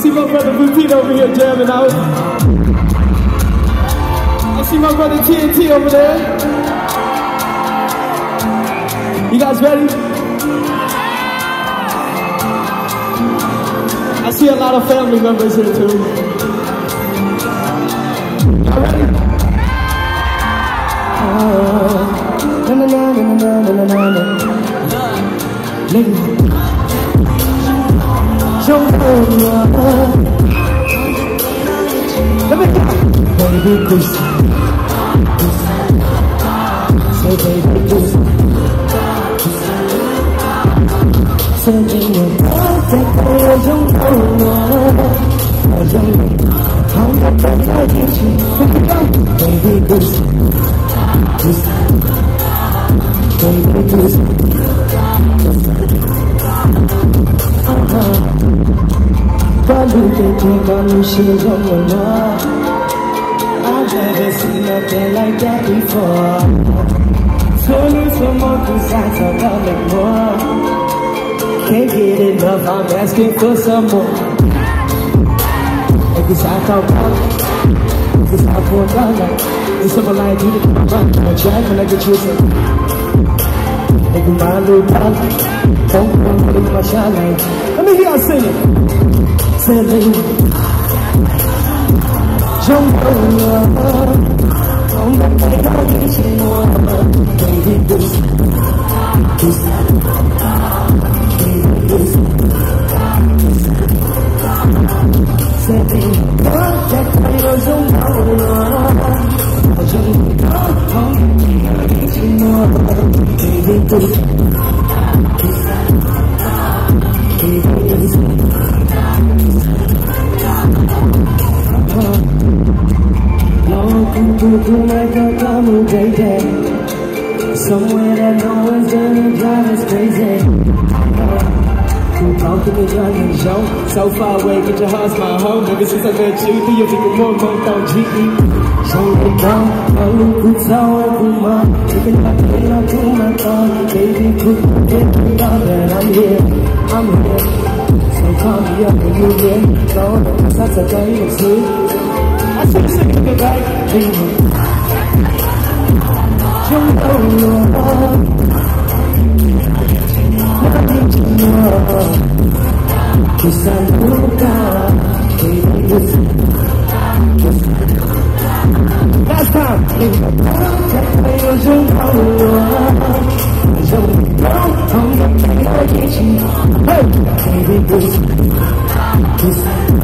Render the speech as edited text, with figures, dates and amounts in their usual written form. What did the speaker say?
see my brother Boutique over here jamming out. I see my brother TNT over there. You guys ready? I see a lot of family members here too. Y'all ready? Let me go. Baby goose. Say baby goose. Say baby I've never seen nothing like that before. Turn me some more besides I'll make more. Can't get enough, I'm asking for some more. If it's out of power, if it's out for a dollar, it's something like you to come back. I'm trying to get you some. If you mind little dollar, don't come with my shine. Let me hear y'all sing it. Say it, baby. Jump on the baby, this. Somewhere that no one's gonna drive us crazy. Talk to me, young and show. So far away, get your heart's my home. Ever since I met you, do you think it's more fun on GE? Show me down, I look good, so I put my taking my pain out to my car. Baby, put get me out that I'm here. So call me up when you're here. No, that's a guy you see. I should sing in the back, baby. Jump on Cause I know God, baby, listen. Last time, baby, hey, baby, listen.